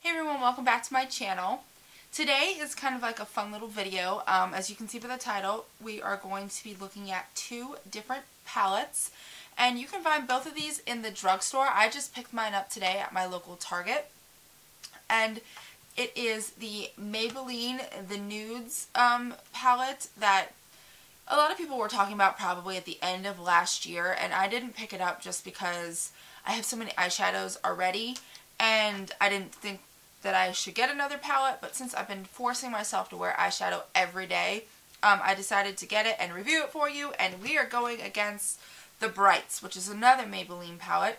Hey everyone, welcome back to my channel. Today is kind of like a fun little video. As you can see by the title, we are going to be looking at two different palettes. And you can find both of these in the drugstore. I just picked mine up today at my local Target. And it is the Maybelline, the Nudes palette that a lot of people were talking about probably at the end of last year. And I didn't pick it up just because I have so many eyeshadows already. And I didn't think that I should get another palette, but since I've been forcing myself to wear eyeshadow every day, I decided to get it and review it for you, and we are going against the Brights, which is another Maybelline palette.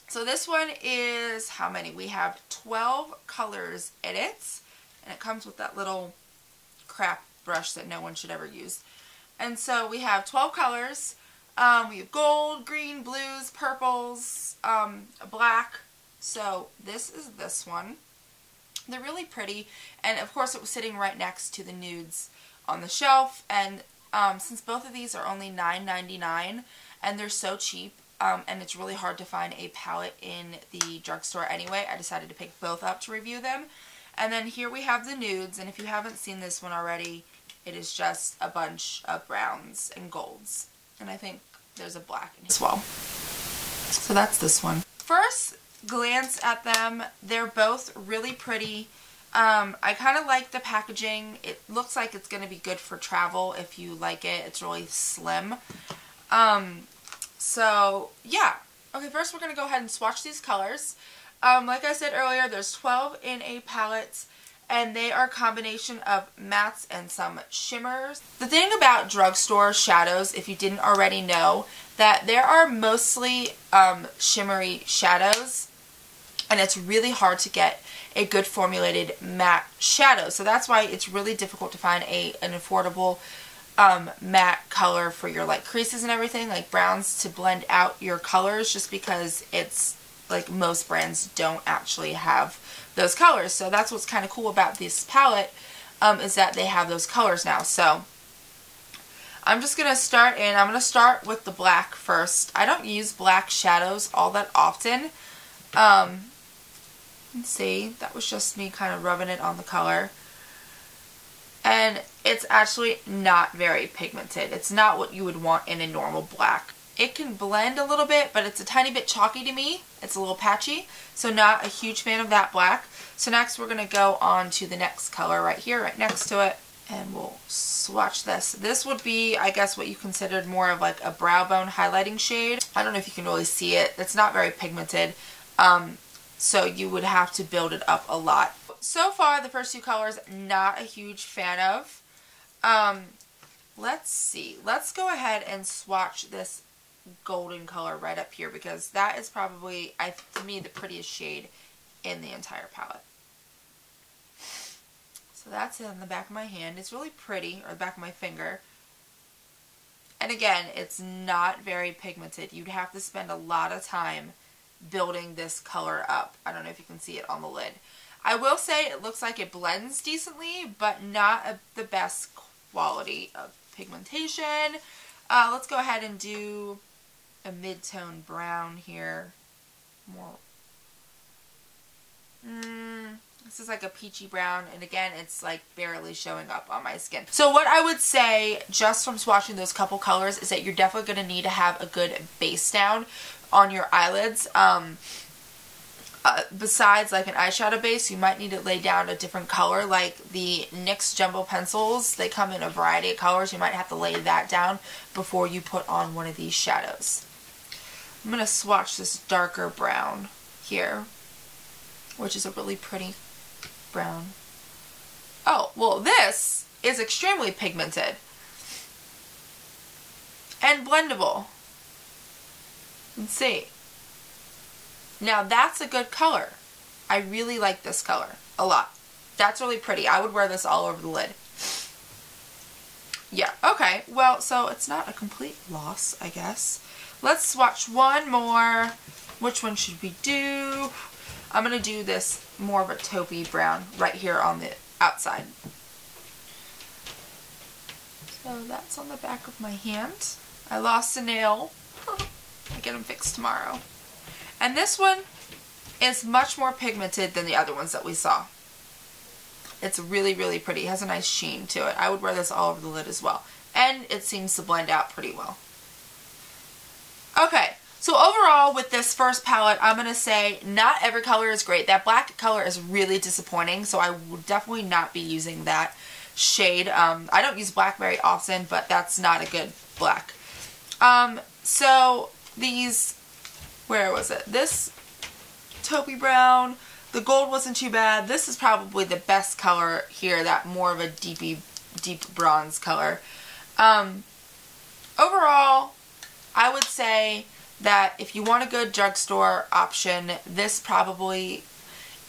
So this one is, how many? We have 12 colors in it, and it comes with that little crap brush that no one should ever use. And so we have 12 colors. We have gold, green, blues, purples, black. So this is this one. They're really pretty, and of course it was sitting right next to the Nudes on the shelf, and since both of these are only $9.99 and they're so cheap, and it's really hard to find a palette in the drugstore anyway, I decided to pick both up to review them. And then here we have the Nudes, and if you haven't seen this one already, it is just a bunch of browns and golds, and I think there's a black in here as well. So that's this one. First glance at them, they're both really pretty. I kind of like the packaging. It looks like it's going to be good for travel if you like it. It's really slim. So yeah. Okay, first we're going to go ahead and swatch these colors. Like I said earlier, there's 12 in a palette, and they are a combination of mattes and some shimmers. The thing about drugstore shadows, if you didn't already know, that there are mostly shimmery shadows, and it's really hard to get a good formulated matte shadow. So that's why it's really difficult to find an affordable matte color for your like creases and everything, like browns, to blend out your colors, just because it's like most brands don't actually have those colors. So that's what's kind of cool about this palette, is that they have those colors now. So I'm just going to start in. I'm going to start with the black first. I don't use black shadows all that often. Let's see, that was just me kind of rubbing it on the color. And it's actually not very pigmented. It's not what you would want in a normal black. It can blend a little bit, but it's a tiny bit chalky to me. It's a little patchy, so not a huge fan of that black. So next we're going to go on to the next color right here, right next to it, and we'll swatch this. This would be, I guess, what you considered more of like a brow bone highlighting shade. I don't know if you can really see it. It's not very pigmented, so you would have to build it up a lot. So far, the first two colors, not a huge fan of. Let's see. Let's go ahead and swatch this golden color right up here, because that is probably, to me, the prettiest shade in the entire palette. So that's it on the back of my hand. It's really pretty, or the back of my finger. And again, it's not very pigmented. You'd have to spend a lot of time building this color up. I don't know if you can see it on the lid. I will say it looks like it blends decently, but not the best quality of pigmentation. Let's go ahead and do a mid-tone brown here. More. This is like a peachy brown, and again, it's like barely showing up on my skin. So what I would say, just from swatching those couple colors, is that you're definitely going to need to have a good base down on your eyelids. Besides like an eyeshadow base, you might need to lay down a different color, like the NYX Jumbo Pencils. They come in a variety of colors. You might have to lay that down before you put on one of these shadows. I'm going to swatch this darker brown here, which is a really pretty brown. Oh, well, this is extremely pigmented and blendable. Let's see. Now that's a good color. I really like this color a lot. That's really pretty. I would wear this all over the lid. Yeah, okay. Well, so it's not a complete loss, I guess. Let's swatch one more. Which one should we do? I'm going to do this more of a taupey brown right here on the outside. So that's on the back of my hand. I lost a nail. I get them fixed tomorrow. And this one It's much more pigmented than the other ones that we saw. It's really, really pretty. It has a nice sheen to it. I would wear this all over the lid as well. And it seems to blend out pretty well. Okay, so overall with this first palette, I'm going to say not every color is great. That black color is really disappointing, so I would definitely not be using that shade. I don't use black very often, but that's not a good black. So these, where was it? This taupey brown, the gold wasn't too bad. This is probably the best color here, that more of a deep bronze color. Overall, I would say that if you want a good drugstore option, this probably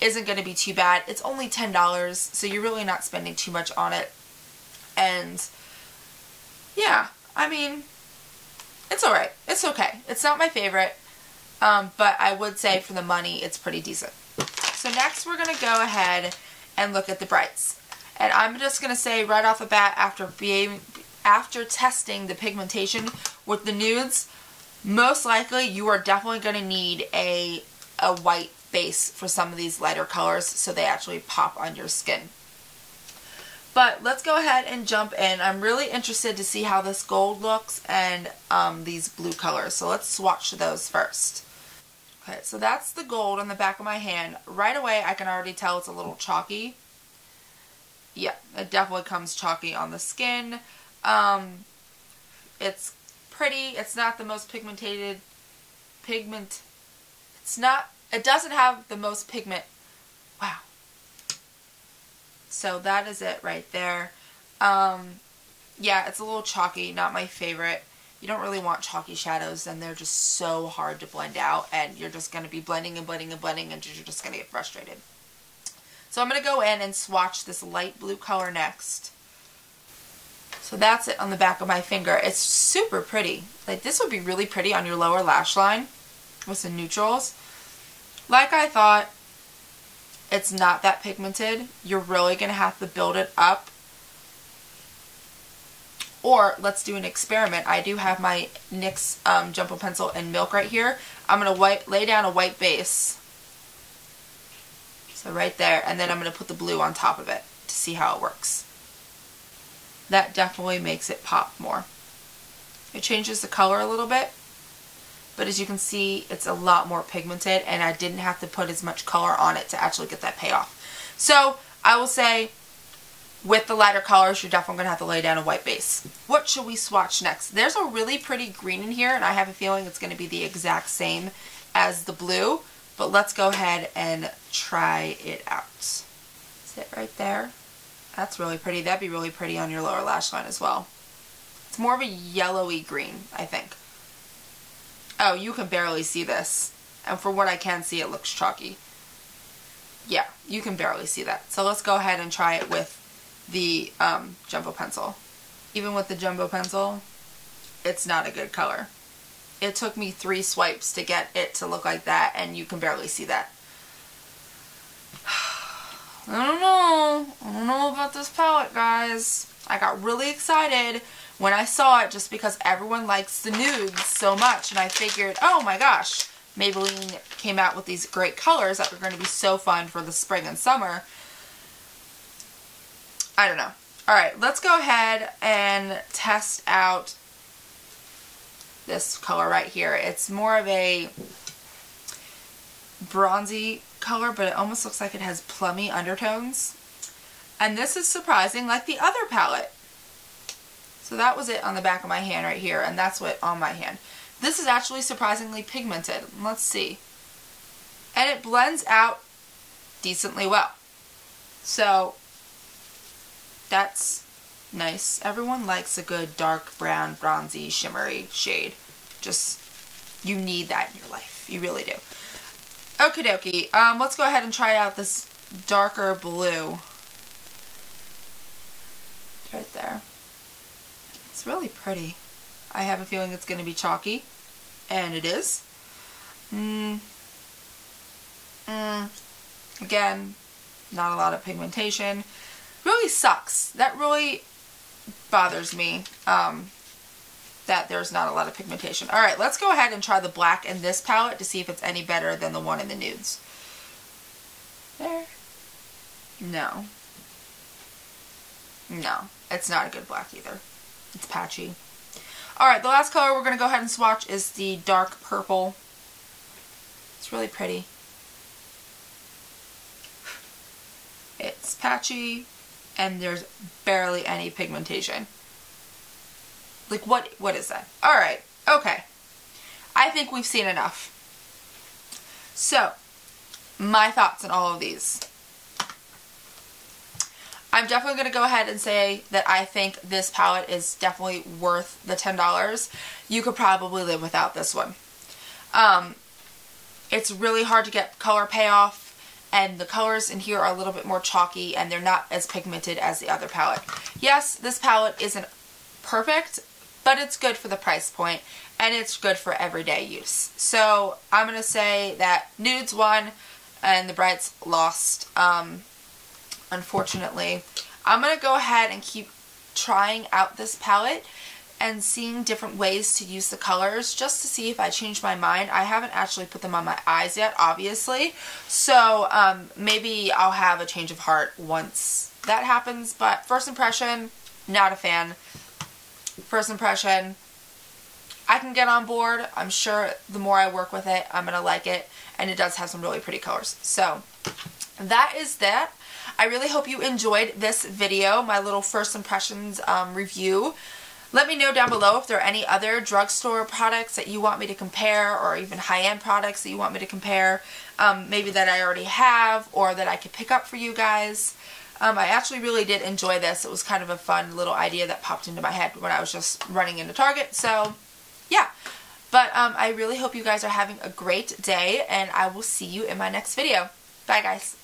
isn't going to be too bad. It's only $10, so you're really not spending too much on it. And yeah, I mean, it's alright. It's okay. It's not my favorite, but I would say for the money, it's pretty decent. So next we're going to go ahead and look at the brights. And I'm just going to say right off the bat, after testing the pigmentation with the nudes, most likely you are definitely going to need a white base for some of these lighter colors so they actually pop on your skin. But let's go ahead and jump in. I'm really interested to see how this gold looks and these blue colors. So let's swatch those first. Okay, so that's the gold on the back of my hand. Right away I can already tell it's a little chalky. Yeah, it definitely comes chalky on the skin. It's pretty. It's not the most it doesn't have the most pigment. Wow. So that is it right there. Yeah, it's a little chalky, not my favorite. You don't really want chalky shadows, and they're just so hard to blend out, and you're just going to be blending and blending and blending, and you're just going to get frustrated. So I'm going to go in and swatch this light blue color next. So that's it on the back of my finger. It's super pretty. Like, this would be really pretty on your lower lash line with some neutrals. Like I thought, it's not that pigmented. You're really going to have to build it up. Or let's do an experiment. I do have my NYX Jumbo Pencil in Milk right here. I'm going to lay down a white base. So right there. And then I'm going to put the blue on top of it to see how it works. That definitely makes it pop more. It changes the color a little bit. But as you can see, it's a lot more pigmented, and I didn't have to put as much color on it to actually get that payoff. So I will say, with the lighter colors, you're definitely going to have to lay down a white base. What should we swatch next? There's a really pretty green in here, and I have a feeling it's going to be the exact same as the blue. But let's go ahead and try it out. Is it right there? That's really pretty. That'd be really pretty on your lower lash line as well. It's more of a yellowy green, I think. Oh, you can barely see this. And for what I can see, it looks chalky. Yeah, you can barely see that. So let's go ahead and try it with the Jumbo Pencil. Even with the Jumbo Pencil, it's not a good color. It took me 3 swipes to get it to look like that, and you can barely see that. I don't know about this palette, guys. I got really excited when I saw it just because everyone likes the nudes so much, and I figured, oh my gosh, Maybelline came out with these great colors that are going to be so fun for the spring and summer. I don't know. Alright, let's go ahead and test out this color right here. It's more of a bronzy color, but it almost looks like it has plummy undertones. And this is surprising, like the other palette. So that was it on the back of my hand right here, and that's what on my hand. This is actually surprisingly pigmented. Let's see. And it blends out decently well. So that's nice. Everyone likes a good dark brown, bronzy, shimmery shade. Just, you need that in your life. You really do. Okie dokie. Let's go ahead and try out this darker blue. Right there. It's really pretty. I have a feeling it's going to be chalky. And it is. Again, not a lot of pigmentation. Really sucks. That really bothers me. That there's not a lot of pigmentation. Alright, let's go ahead and try the black in this palette to see if it's any better than the one in the nudes. There. No. No. It's not a good black either. It's patchy. Alright, the last color we're going to go ahead and swatch is the dark purple. It's really pretty. It's patchy, and there's barely any pigmentation. Like, what is that? Alright, okay. I think we've seen enough. So, my thoughts on all of these. I'm definitely going to go ahead and say that I think this palette is definitely worth the $10. You could probably live without this one. It's really hard to get color payoff, and the colors in here are a little bit more chalky, and they're not as pigmented as the other palette. Yes, this palette isn't perfect, but it's good for the price point, and it's good for everyday use. So I'm going to say that Nudes won, and the Brights lost. Unfortunately, I'm going to go ahead and keep trying out this palette and seeing different ways to use the colors just to see if I change my mind. I haven't actually put them on my eyes yet, obviously, so maybe I'll have a change of heart once that happens, but first impression, not a fan. First impression, I can get on board. I'm sure the more I work with it, I'm going to like it, and it does have some really pretty colors. So that is that. I really hope you enjoyed this video, my little first impressions review. Let me know down below if there are any other drugstore products that you want me to compare, or even high-end products that you want me to compare, maybe that I already have or that I could pick up for you guys. I actually really did enjoy this. It was kind of a fun little idea that popped into my head when I was just running into Target. So, yeah. But I really hope you guys are having a great day, and I will see you in my next video. Bye, guys.